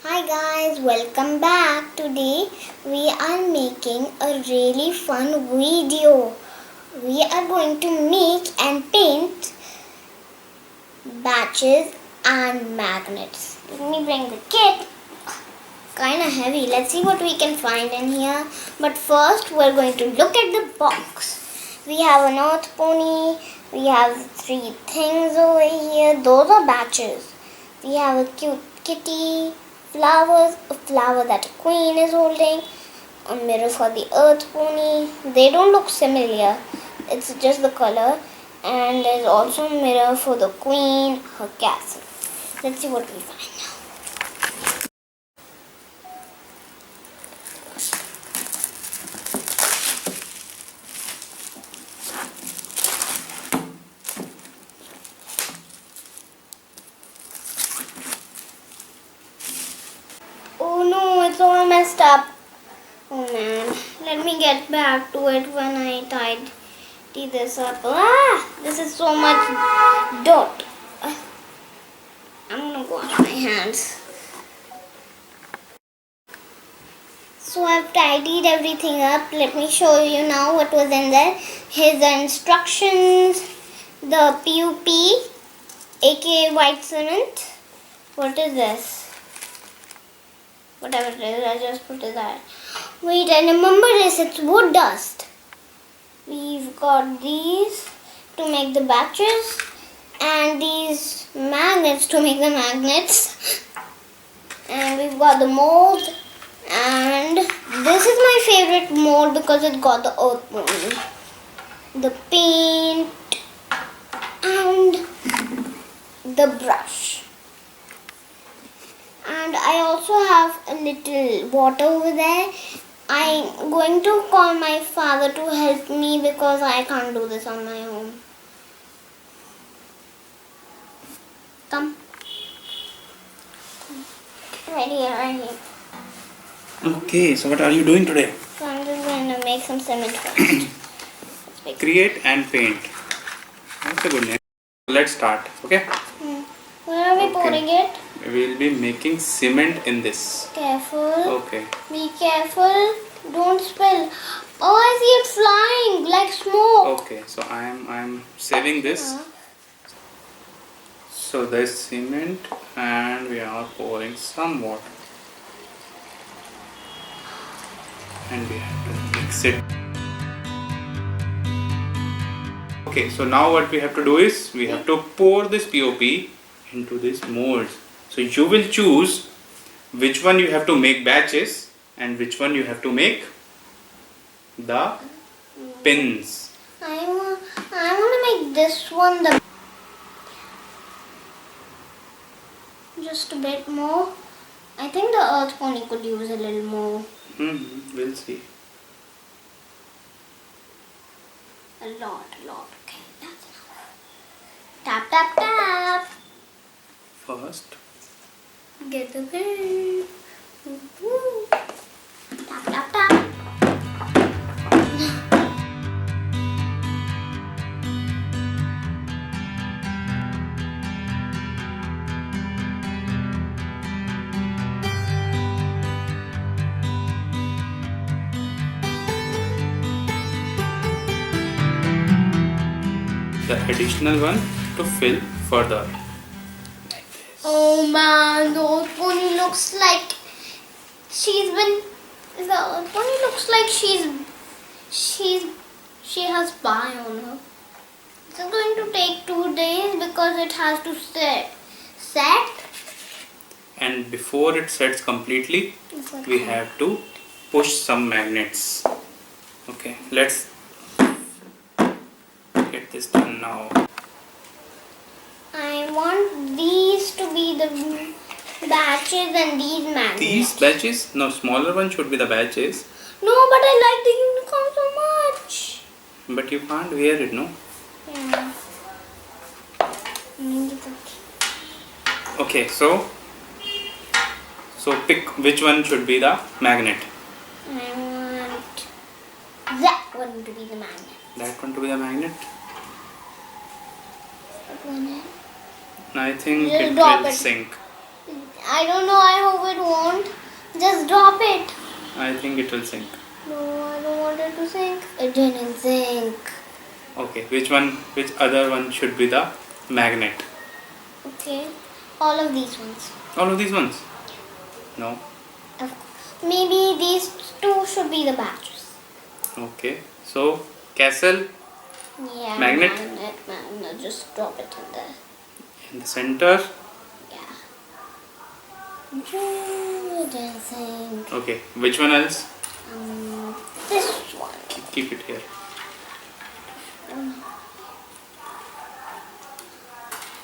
Hi guys, welcome back. Today we are making a really fun video. We are going to make and paint batches and magnets. Let me bring the kit. Kinda heavy. Let's see what we can find in here. But first we're going to look at the box. We have an earth pony. We have three things over here. Those are batches. We have a cute kitty. Flowers, a flower that a queen is holding, a mirror for the earth pony. They don't look similar, it's just the color. And there's also a mirror for the queen, her castle. Let's see what we find now. Oh no, it's all messed up. Oh man, let me get back to it when I tidy this up. This is so much dirt. I'm gonna wash my hands. So I've tidied everything up. Let me show you now what was in there. Here's the instructions, the PUP, aka white cement. What is this? Whatever it is, I just put it there. Wait, I remember this. It's wood dust. We've got these to make the batches and these magnets to make the magnets. And we've got the mold. And this is my favorite mold because it got the earth pony, the paint, and the brush. And I also have a little water over there. I'm going to call my father to help me because I can't do this on my own. Come. Right here, right here. Okay, so what are you doing today? So I'm just going to make some cement first. Create and paint. That's a good name. Let's start, okay? Where are we pouring it? We will be making cement in this. Careful. Okay. Be careful. Don't spill. Oh, I see it flying like smoke. Okay, so I am saving this. So there's cement and we are pouring some water. And we have to mix it. Okay, so now what we have to do is we have to pour this POP into this molds. So you will choose which one you have to make batches and which one you have to make the pins. I want to make this one just a bit more. I think the earth pony could use a little more. We'll see. A lot. Okay, that's enough. Tap, tap, tap. First. Get the pin. Woo. Tap, tap, tap. The additional one to fill further. Oh man, the old pony looks like she has pie on her. It's going to take 2 days because it has to set. And before it sets completely, we have to push some magnets. Okay, let's get this done now. I want these to be the batches and these magnets. These batches? No, smaller one should be the batches. No, but I like the unicorn so much. But you can't wear it, no? Yeah. Okay, so pick which one should be the magnet. I want that one to be the magnet. That one to be the magnet? What one? I think Just it drop will it. sink. I don't know. I hope it won't. Just drop it. I think it will sink. No, I don't want it to sink. It didn't sink. Okay, which other one should be the magnet? Okay. All of these ones. All of these ones? No. Maybe these two should be the batches. Okay. So, castle Yeah. Magnet? Magnet. Just drop it in there. in the center. Yeah. It didn't sink. Okay. Which one else? This one. Keep it here.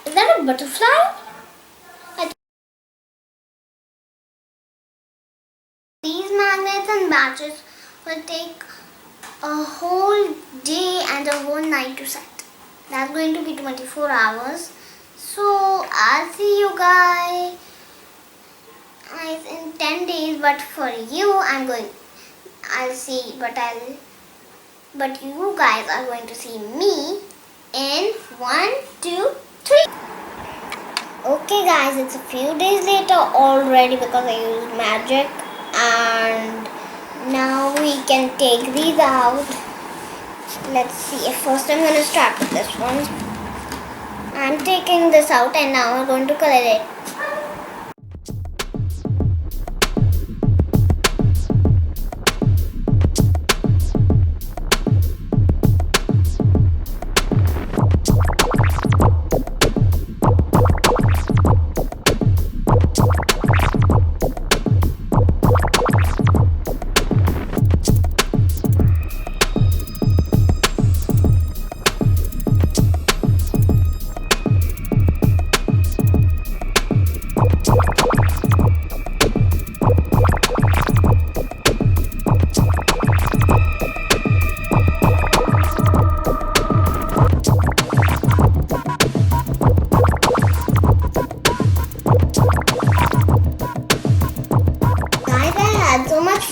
Is that a butterfly? These magnets and batches will take a whole day and a whole night to set. That's going to be 24 hours. So I'll see you guys in 10 days. But for you, but you guys are going to see me in 1, 2, 3. Okay guys, it's a few days later already because I used magic, and now we can take these out. Let's see. First I'm going to start with this one. I'm taking this out and now I'm going to color it.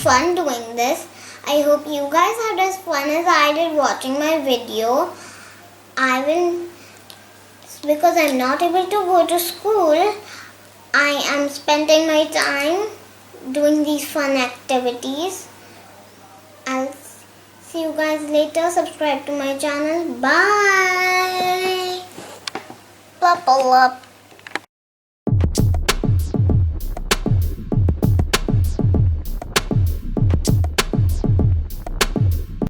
Fun doing this. I hope you guys had as fun as I did watching my video. Because I'm not able to go to school, I am spending my time doing these fun activities. I'll see you guys later. Subscribe to my channel. Bye. Bubble up.